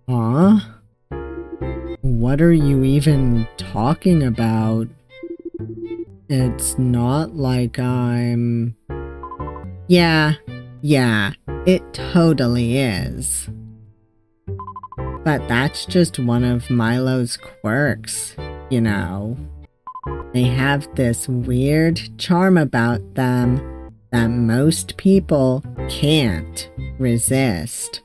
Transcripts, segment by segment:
Huh? What are you even talking about? It's not like I'm... Yeah, it totally is. But that's just one of Milo's quirks, you know. They have this weird charm about them that most people can't resist.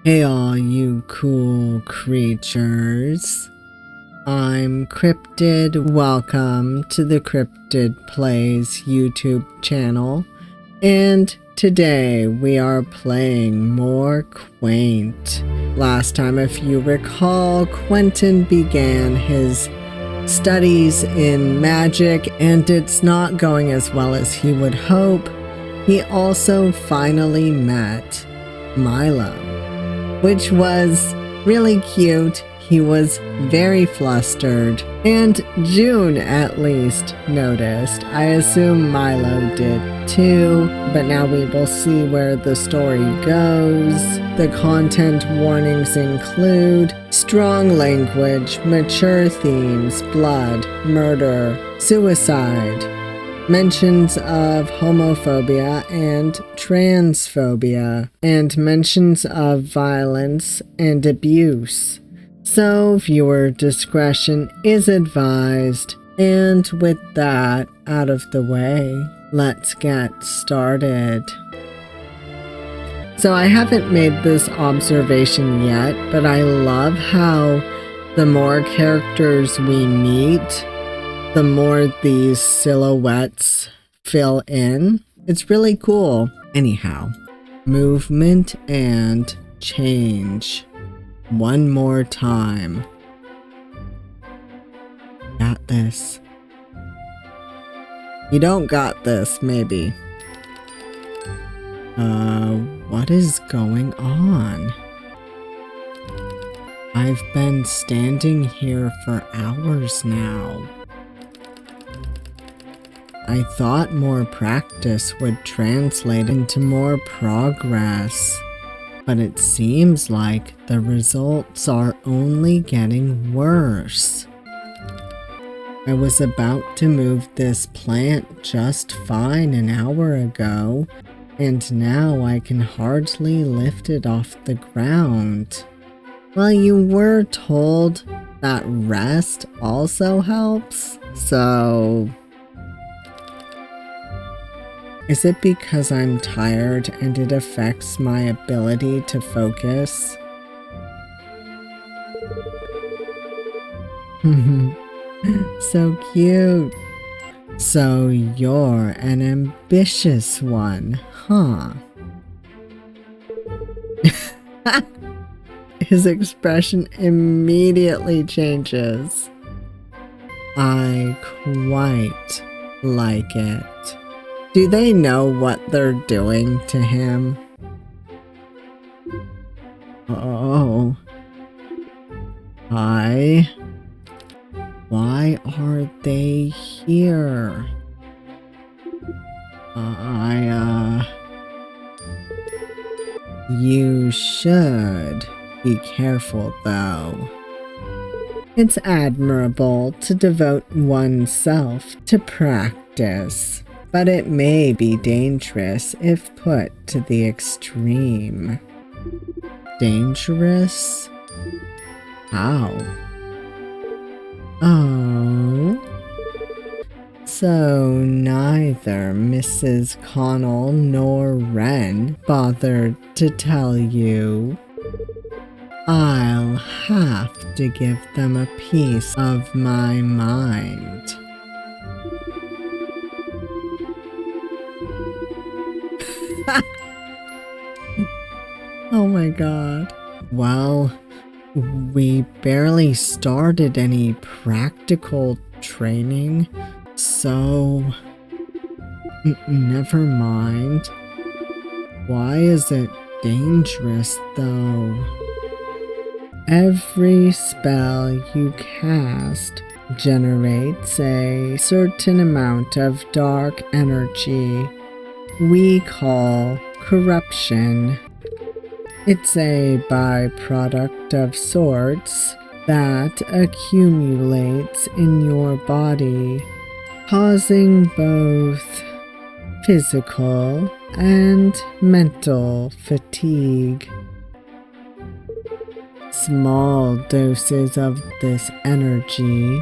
Hey all you cool creatures. I'm Cryptid. Welcome to the CryptidPlays YouTube channel. And today we are playing more Quaint. Last time, if you recall, Quentin began his studies in magic and it's not going as well as he would hope. He also finally met Milo, which was really cute. He was very flustered, and June at least noticed. I assume Milo did too, but now we will see where the story goes. The content warnings include strong language, mature themes, blood, murder, suicide, mentions of homophobia and transphobia, and mentions of violence and abuse. So viewer discretion is advised. And with that out of the way, let's get started. So I haven't made this observation yet, but I love how the more characters we meet, the more these silhouettes fill in. It's really cool. Anyhow, movement and change. One more time. Got this. You don't got this, maybe. What is going on? I've been standing here for hours now. I thought more practice would translate into more progress, but it seems like the results are only getting worse. I was about to move this plant just fine an hour ago, and now I can hardly lift it off the ground. Well, you were told that rest also helps, so... Is it because I'm tired and it affects my ability to focus? So cute. So you're an ambitious one, huh? His expression immediately changes. I quite like it. Do they know what they're doing to him? Oh. Hi. Why are they here? You should be careful though. It's admirable to devote oneself to practice, but it may be dangerous if put to the extreme. Dangerous? How? Oh. So neither Mrs. Connell nor Wren bothered to tell you. I'll have to give them a piece of my mind. Oh my god. Well, we barely started any practical training, so never mind. Why is it dangerous though? Every spell you cast generates a certain amount of dark energy we call corruption. It's a byproduct of sorts that accumulates in your body, causing both physical and mental fatigue. Small doses of this energy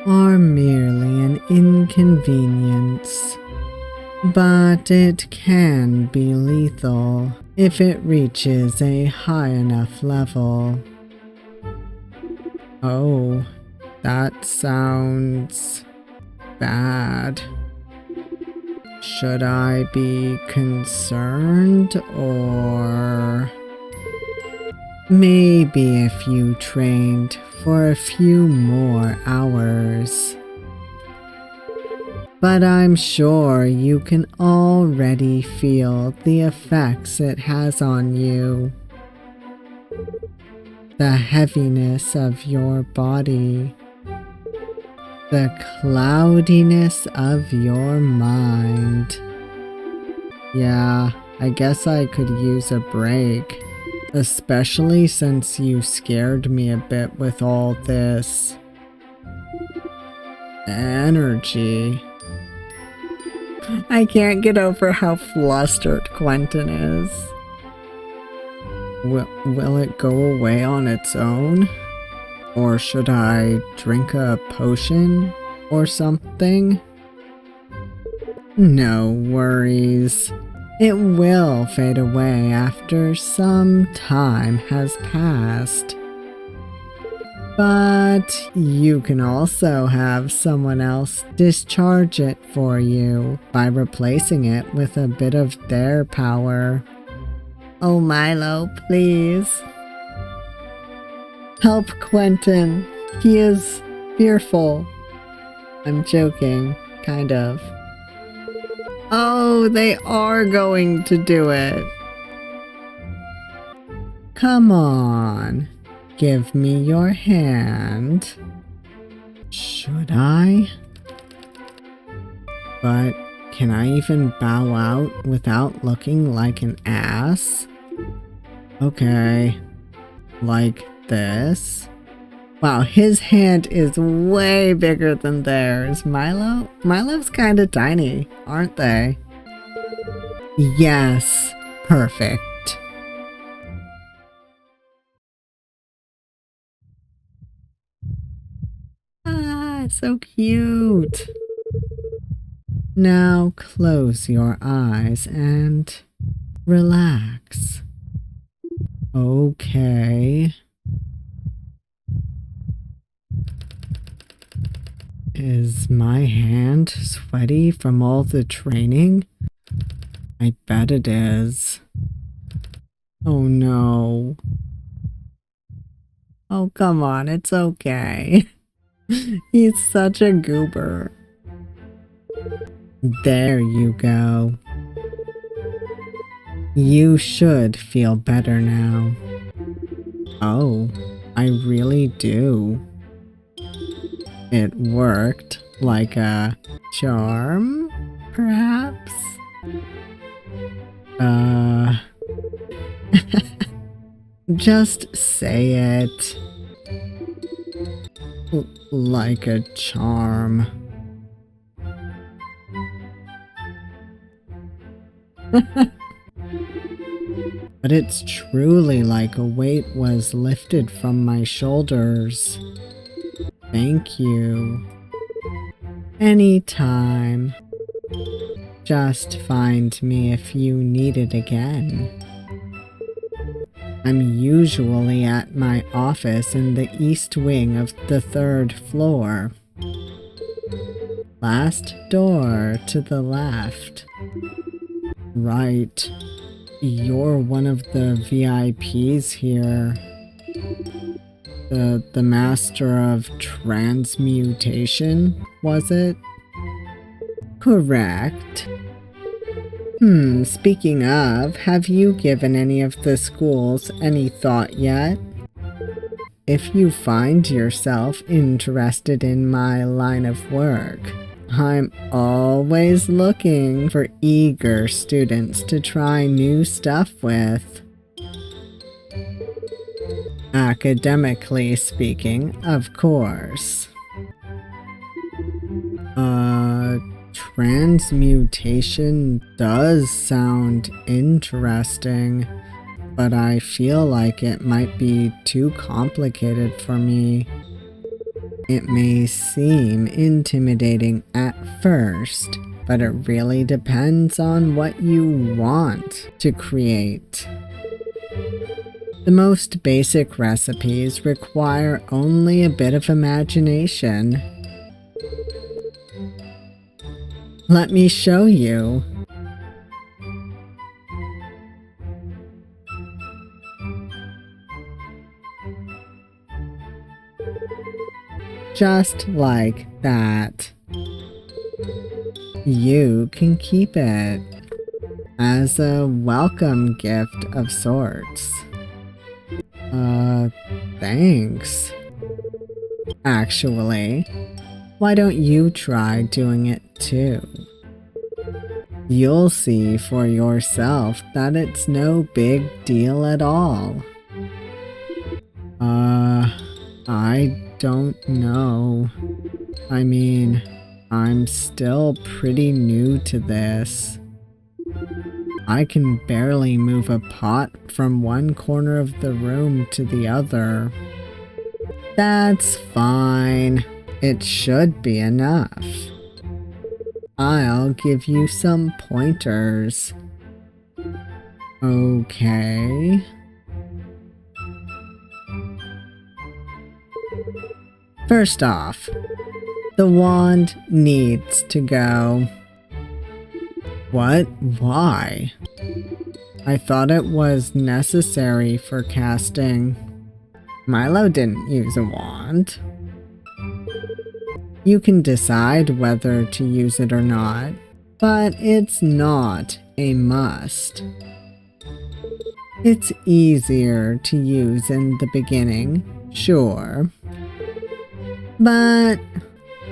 are merely an inconvenience, but it can be lethal if it reaches a high enough level. Oh, that sounds bad. Should I be concerned, or maybe if you trained for a few more hours? But I'm sure you can already feel the effects it has on you. The heaviness of your body, the cloudiness of your mind. Yeah, I guess I could use a break, especially since you scared me a bit with all this energy. I can't get over how flustered Quentin is. Will it go away on its own? Or should I drink a potion or something? No worries. It will fade away after some time has passed. But you can also have someone else discharge it for you by replacing it with a bit of their power. Oh, Milo, please. Help Quentin. He is fearful. I'm joking, kind of. Oh, they are going to do it. Come on. Give me your hand. Should I? But can I even bow out without looking like an ass? Okay. Like this? Wow, his hand is way bigger than theirs. Milo's kinda tiny, aren't they? Yes. Perfect. Ah, so cute. Now close your eyes and relax. Okay. Is my hand sweaty from all the training? I bet it is. Oh no. Oh, come on, it's okay. He's such a goober. There you go. You should feel better now. Oh, I really do. It worked like a charm, perhaps? Just say it. Like a charm. But it's truly like a weight was lifted from my shoulders. Thank you. Anytime. Just find me if you need it again. I'm usually at my office in the east wing of the 3rd floor. Last door to the left. Right. You're one of the VIPs here. The master of transmutation, was it? Correct. Speaking of, have you given any of the schools any thought yet? If you find yourself interested in my line of work, I'm always looking for eager students to try new stuff with. Academically speaking, of course. Transmutation does sound interesting, but I feel like it might be too complicated for me. It may seem intimidating at first, but it really depends on what you want to create. The most basic recipes require only a bit of imagination. Let me show you. Just like that. You can keep it as a welcome gift of sorts. Thanks. Actually, why don't you try doing it too? You'll see for yourself that it's no big deal at all. I don't know. I mean, I'm still pretty new to this. I can barely move a pot from one corner of the room to the other. That's fine. It should be enough. I'll give you some pointers. Okay. First off, the wand needs to go. What? Why? I thought it was necessary for casting. Milo didn't use a wand. You can decide whether to use it or not, but it's not a must. It's easier to use in the beginning, sure. But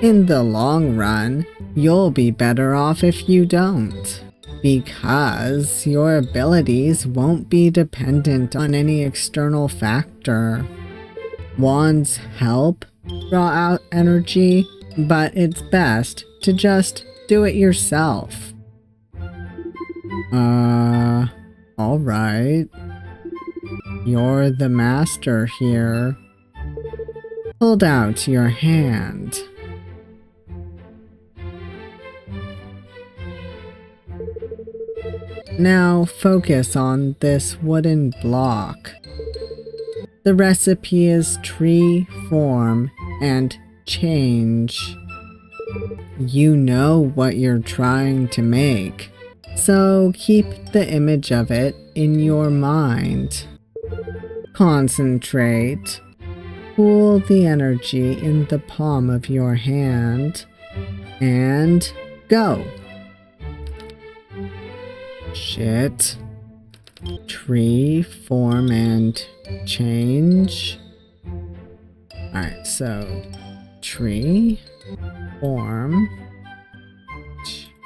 in the long run, you'll be better off if you don't, because your abilities won't be dependent on any external factor. Wands help draw out energy, but it's best to just do it yourself. Alright. You're the master here. Hold out your hand. Now focus on this wooden block. The recipe is tree, form, and change. You know what you're trying to make, so keep the image of it in your mind. Concentrate. Cool the energy in the palm of your hand, and go. Shit. Tree, form, and change. Alright, so tree, form,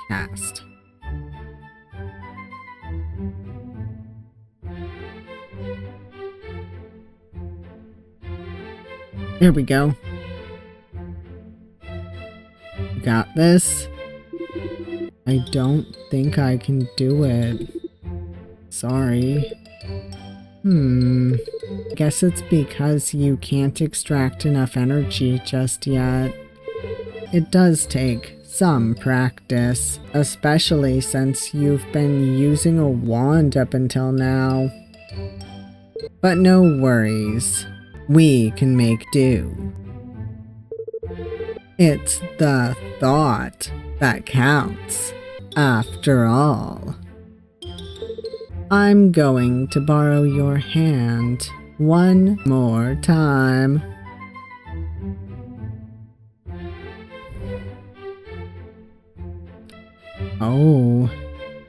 cast. There we go. Got this. I don't think I can do it. Sorry. Guess it's because you can't extract enough energy just yet. It does take some practice, especially since you've been using a wand up until now. But no worries. We can make do. It's the thought that counts, after all. I'm going to borrow your hand one more time. Oh,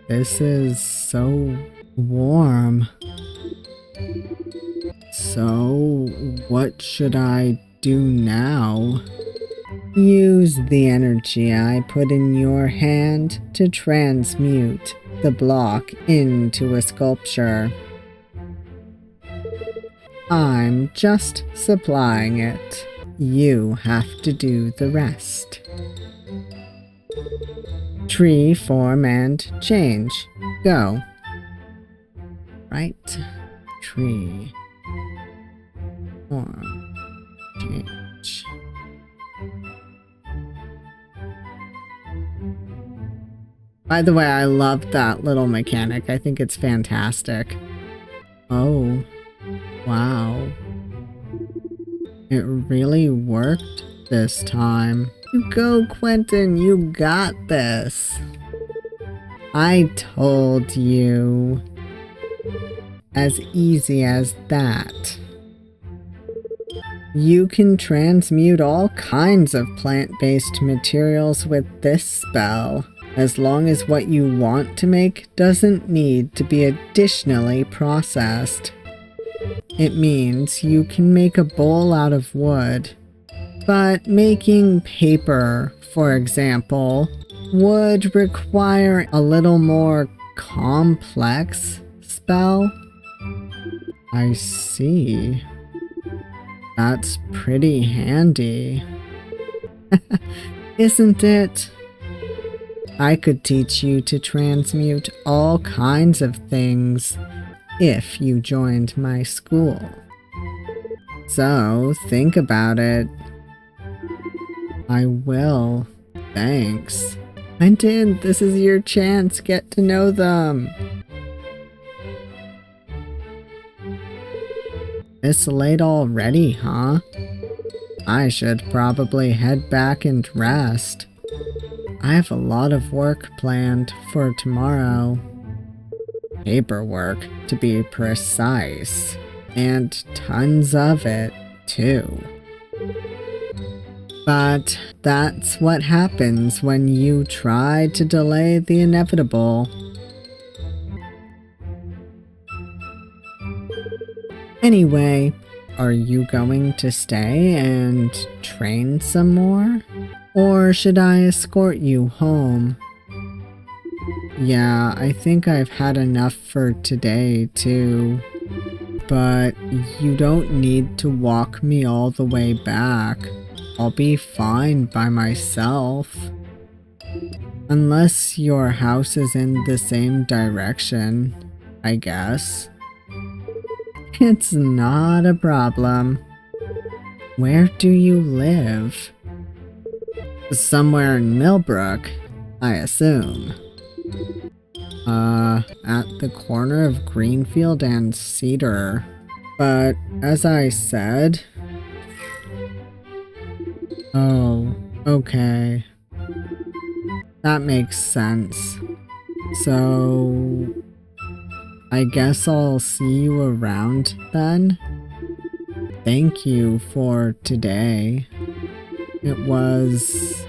this is so warm. So, what should I do now? Use the energy I put in your hand to transmute the block into a sculpture. I'm just supplying it. You have to do the rest. Tree, form, and change. Go. Right. Tree. Form. Change. By the way, I love that little mechanic. I think it's fantastic. Oh. Wow. It really worked this time. You go, Quentin. You got this. I told you. As easy as that. You can transmute all kinds of plant-based materials with this spell, as long as what you want to make doesn't need to be additionally processed. It means you can make a bowl out of wood, but making paper, for example, would require a little more complex spell. I see. That's pretty handy. Isn't it? I could teach you to transmute all kinds of things if you joined my school. So, think about it. I will. Thanks. Quentin, this is your chance. Get to know them. It's late already, huh? I should probably head back and rest. I have a lot of work planned for tomorrow. Paperwork, to be precise. And tons of it, too. But that's what happens when you try to delay the inevitable. Anyway, are you going to stay and train some more? Or should I escort you home? Yeah, I think I've had enough for today, too. But you don't need to walk me all the way back. I'll be fine by myself. Unless your house is in the same direction, I guess. It's not a problem. Where do you live? Somewhere in Millbrook, I assume. At the corner of Greenfield and Cedar. But, as I said... Oh, okay. That makes sense. So... I guess I'll see you around then? Thank you for today. It was...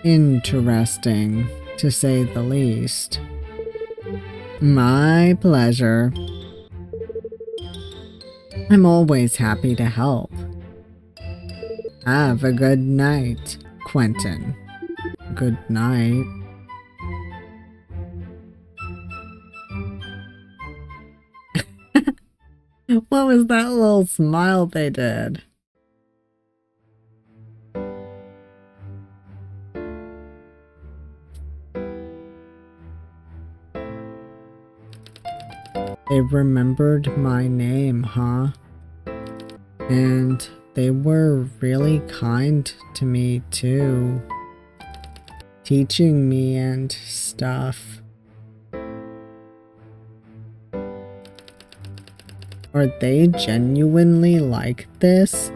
interesting, to say the least. My pleasure. I'm always happy to help. Have a good night, Quentin. Good night. What was that little smile they did? They remembered my name, huh? And they were really kind to me too. Teaching me and stuff. Are they genuinely like this?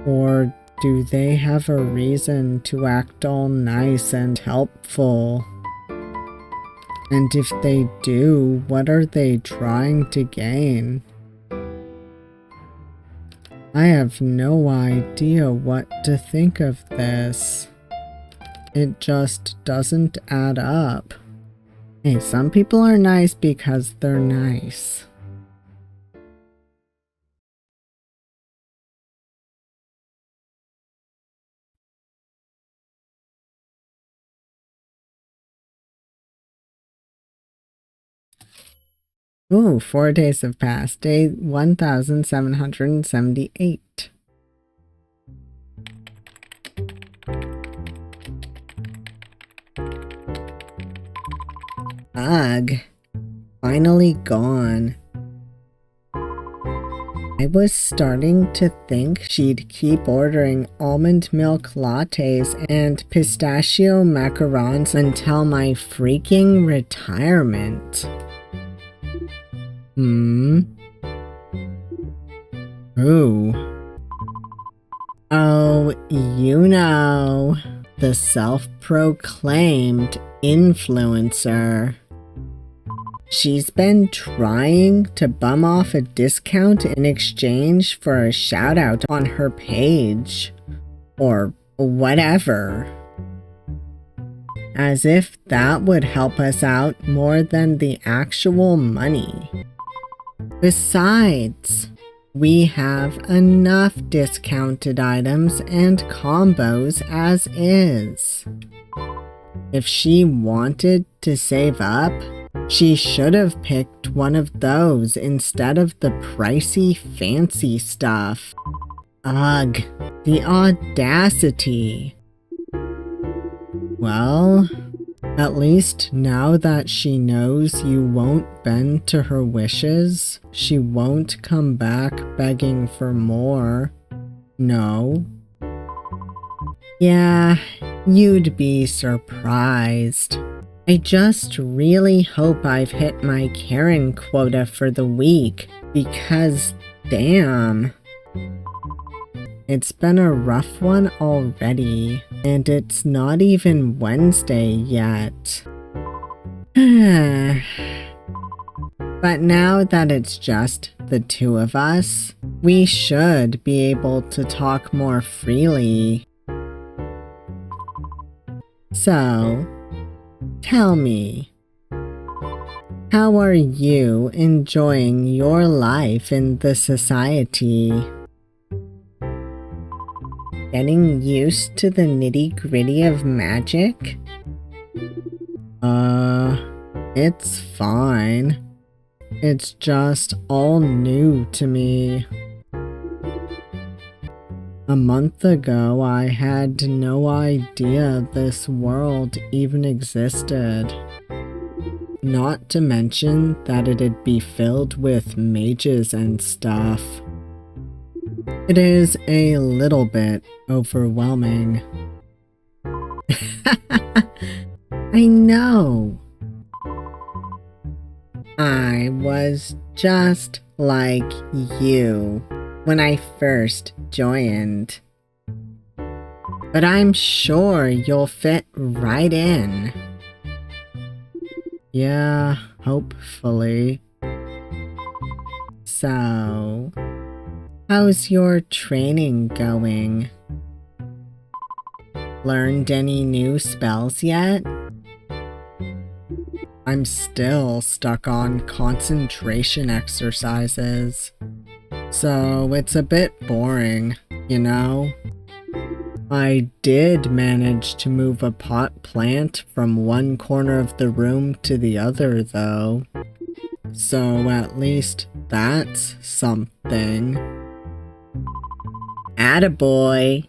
Or do they have a reason to act all nice and helpful? And if they do, what are they trying to gain? I have no idea what to think of this. It just doesn't add up. Hey, some people are nice because they're nice. Ooh, 4 days have passed. Day 1778. Ugh. Finally gone. I was starting to think she'd keep ordering almond milk lattes and pistachio macarons until my freaking retirement. Who? Oh, you know, the self-proclaimed influencer. She's been trying to bum off a discount in exchange for a shoutout on her page. Or whatever. As if that would help us out more than the actual money. Besides, we have enough discounted items and combos as is. If she wanted to save up, she should have picked one of those instead of the pricey fancy stuff. Ugh, the audacity. Well, at least now that she knows you won't bend to her wishes, she won't come back begging for more. No? Yeah, you'd be surprised. I just really hope I've hit my Karen quota for the week, because damn. It's been a rough one already, and it's not even Wednesday yet. But now that it's just the two of us, we should be able to talk more freely. So, tell me, how are you enjoying your life in the society? Getting used to the nitty-gritty of magic? It's fine. It's just all new to me. A month ago, I had no idea this world even existed. Not to mention that it'd be filled with mages and stuff. It is a little bit overwhelming. I know. I was just like you when I first joined. But I'm sure you'll fit right in. Yeah, hopefully. So, how's your training going? Learned any new spells yet? I'm still stuck on concentration exercises. So it's a bit boring, you know? I did manage to move a pot plant from one corner of the room to the other, though. So at least that's something. Attaboy!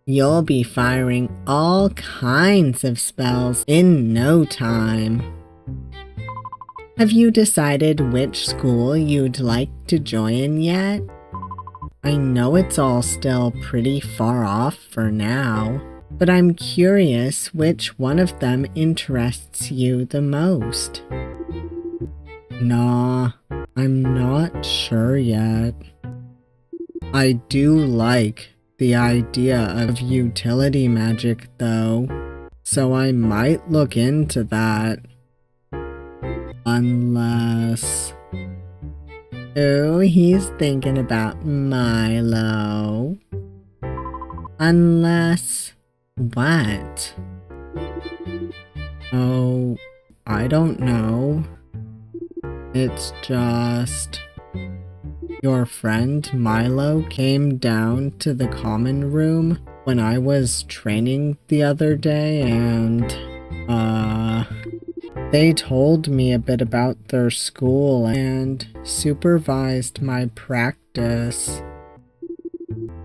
You'll be firing all kinds of spells in no time. Have you decided which school you'd like to join yet? I know it's all still pretty far off for now, but I'm curious which one of them interests you the most. Nah, I'm not sure yet. I do like the idea of utility magic though, so I might look into that. Unless... Oh, he's thinking about Milo. Unless... what? Oh, I don't know. It's just... your friend Milo came down to the common room when I was training the other day and, They told me a bit about their school and supervised my practice.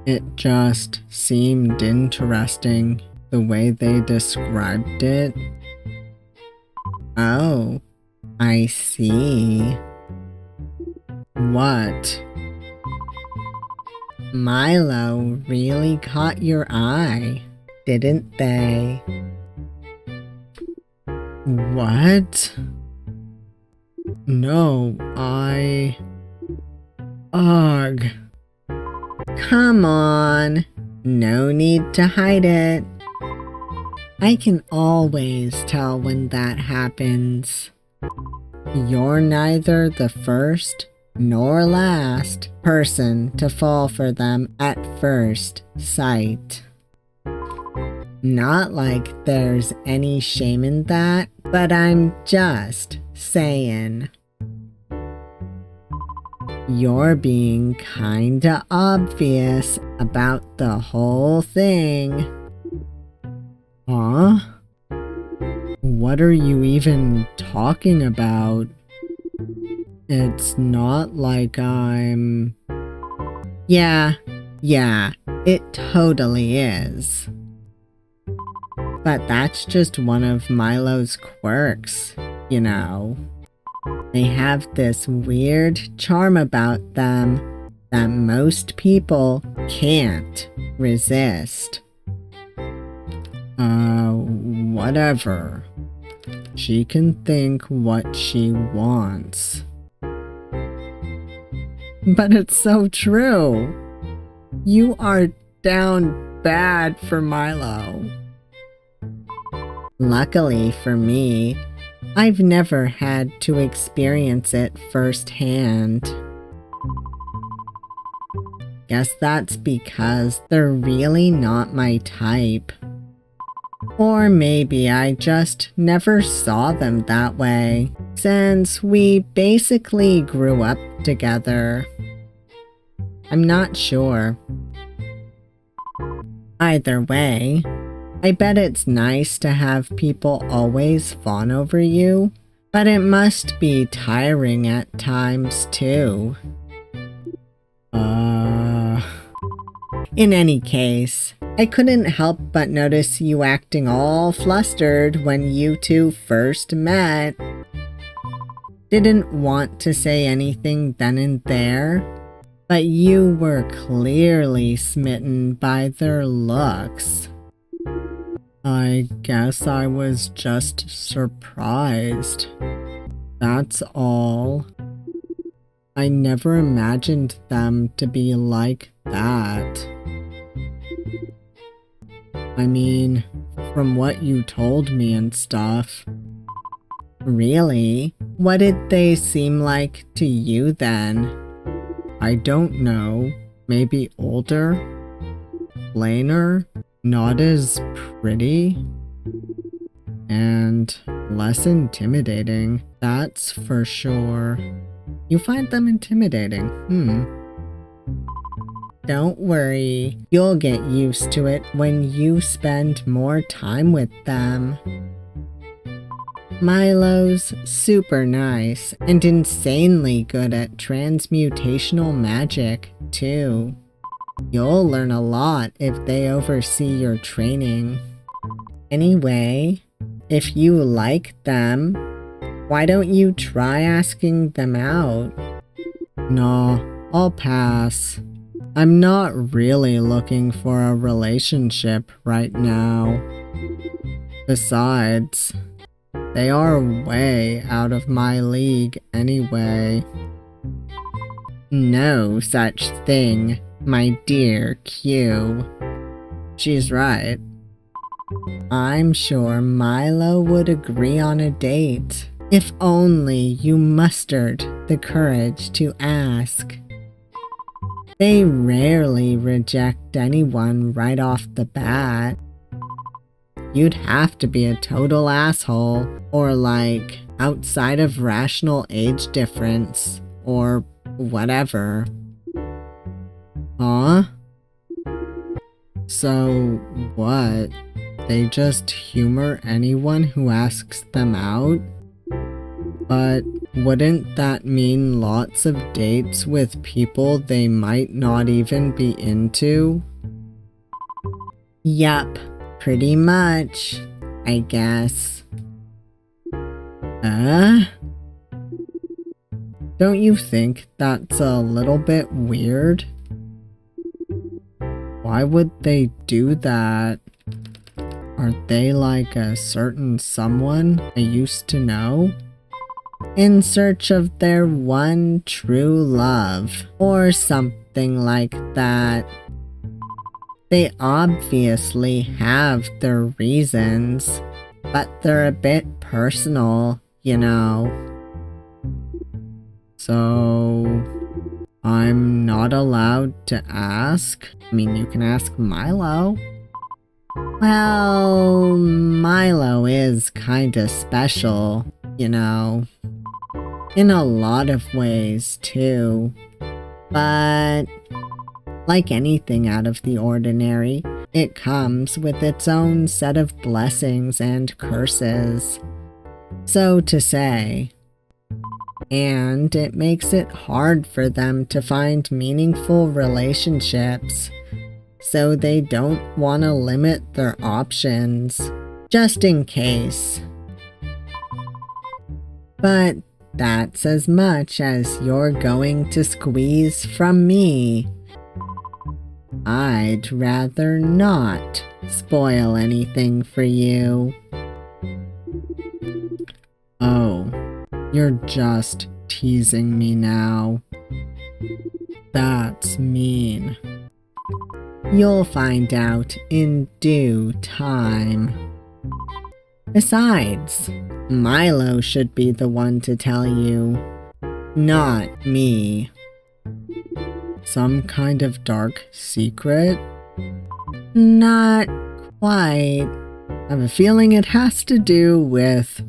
It just seemed interesting the way they described it. Oh, I see. What? Milo really caught your eye, didn't they? What? No, Ugh. Come on. No need to hide it. I can always tell when that happens. You're neither the first nor last person to fall for them at first sight. Not like there's any shame in that, but I'm just saying. You're being kinda obvious about the whole thing. Huh? What are you even talking about? It's not like I'm... Yeah, it totally is. But that's just one of Milo's quirks, you know. They have this weird charm about them that most people can't resist. Whatever. She can think what she wants. But it's so true. You are down bad for Milo. Luckily for me, I've never had to experience it firsthand. Guess that's because they're really not my type. Or maybe I just never saw them that way, since we basically grew up together. I'm not sure. Either way, I bet it's nice to have people always fawn over you, but it must be tiring at times too. In any case, I couldn't help but notice you acting all flustered when you two first met. Didn't want to say anything then and there, but you were clearly smitten by their looks. I guess I was just surprised. That's all. I never imagined them to be like that. I mean, from what you told me and stuff. Really? What did they seem like to you then? I don't know. Maybe older? Plainer? Not as pretty? And less intimidating, that's for sure. You find them intimidating, Don't worry, you'll get used to it when you spend more time with them. Milo's super nice and insanely good at transmutational magic, too. You'll learn a lot if they oversee your training. Anyway, if you like them, why don't you try asking them out? No, I'll pass. I'm not really looking for a relationship right now. Besides, they are way out of my league anyway. No such thing, my dear Q. She's right. I'm sure Milo would agree on a date, if only you mustered the courage to ask. They rarely reject anyone right off the bat. You'd have to be a total asshole, or like, outside of rational age difference, or whatever. Huh? So, what? They just humor anyone who asks them out? But wouldn't that mean lots of dates with people they might not even be into? Yup, pretty much, I guess. Don't you think that's a little bit weird? Why would they do that? Are they like a certain someone I used to know? In search of their one true love, or something like that. They obviously have their reasons, but they're a bit personal, you know. So, I'm not allowed to ask? I mean, you can ask Milo. Well, Milo is kinda special, you know. In a lot of ways, too. But like anything out of the ordinary, it comes with its own set of blessings and curses, so to say. And it makes it hard for them to find meaningful relationships, so they don't want to limit their options, just in case. But that's as much as you're going to squeeze from me. I'd rather not spoil anything for you. Oh, you're just teasing me now. That's mean. You'll find out in due time. Besides, Milo should be the one to tell you, not me. Some kind of dark secret? Not quite. I have a feeling it has to do with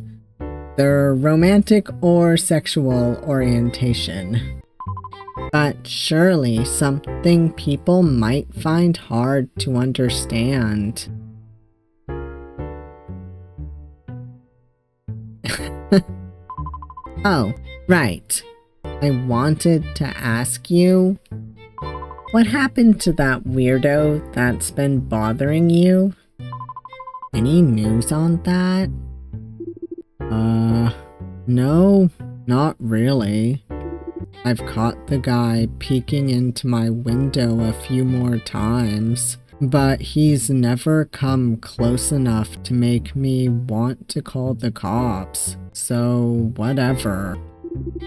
their romantic or sexual orientation. But surely something people might find hard to understand. Oh, right. I wanted to ask you, what happened to that weirdo that's been bothering you? Any news on that? No, not really. I've caught the guy peeking into my window a few more times, but he's never come close enough to make me want to call the cops, so whatever.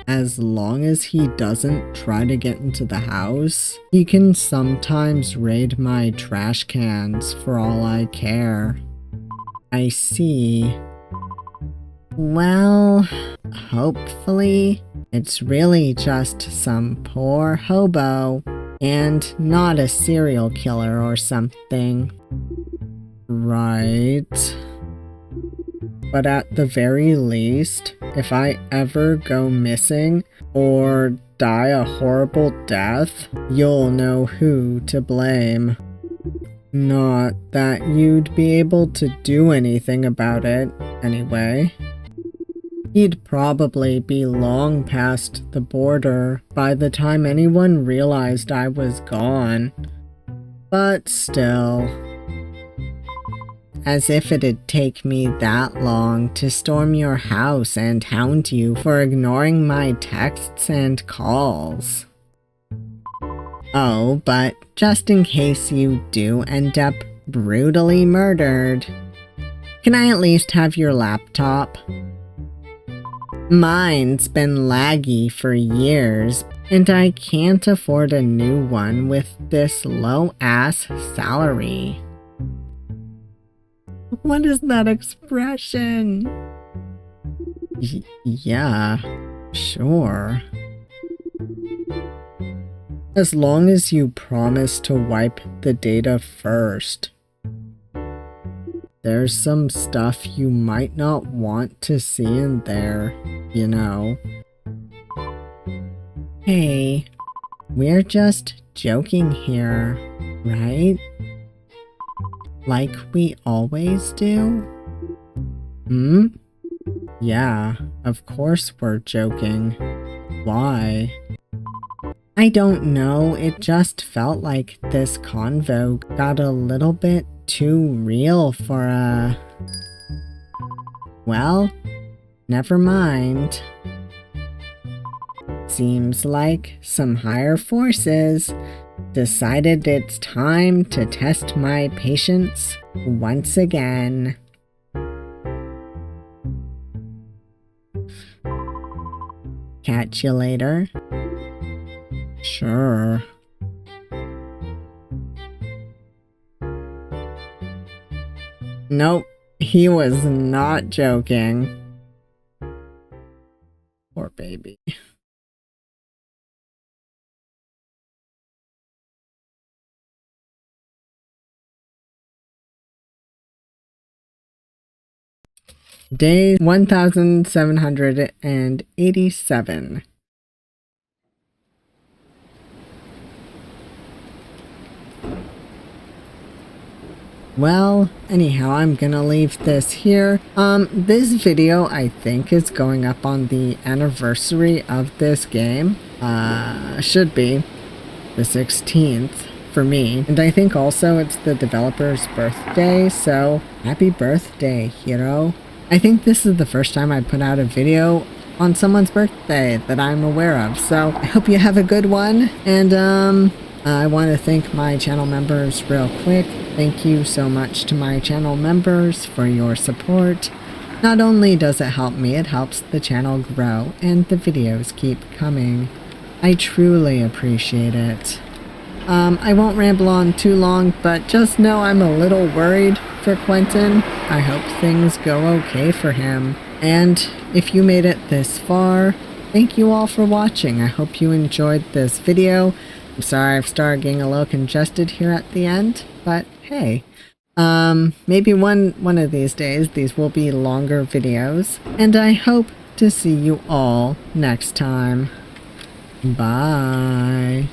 As long as he doesn't try to get into the house, he can sometimes raid my trash cans for all I care. I see. Well, hopefully, it's really just some poor hobo, and not a serial killer or something. Right. But at the very least, if I ever go missing, or die a horrible death, you'll know who to blame. Not that you'd be able to do anything about it, anyway. He'd probably be long past the border by the time anyone realized I was gone. But still. As if it'd take me that long to storm your house and hound you for ignoring my texts and calls. Oh, but just in case you do end up brutally murdered, can I at least have your laptop? Mine's been laggy for years, and I can't afford a new one with this low-ass salary. What is that expression? Yeah, sure. As long as you promise to wipe the data first. There's some stuff you might not want to see in there, you know. Hey, we're just joking here, right? Like we always do? Yeah, of course we're joking. Why? I don't know, it just felt like this convo got a little bit too real for a... Well, never mind. Seems like some higher forces decided it's time to test my patience once again. Catch you later. Sure. Nope, he was not joking. Poor baby. Day 1787. Well, anyhow, I'm gonna leave this here. This video, I think, is going up on the anniversary of this game. Should be the 16th for me. And I think also it's the developer's birthday, so happy birthday, hero. I think this is the first time I put out a video on someone's birthday that I'm aware of, so I hope you have a good one, and I want to thank my channel members real quick. Thank you so much to my channel members for your support. Not only does it help me, it helps the channel grow and the videos keep coming. I truly appreciate it. I won't ramble on too long, but just know I'm a little worried for Quentin. I hope things go okay for him. And if you made it this far, thank you all for watching. I hope you enjoyed this video. I'm sorry I've started getting a little congested here at the end, but hey. Maybe one of these days these will be longer videos. And I hope to see you all next time. Bye.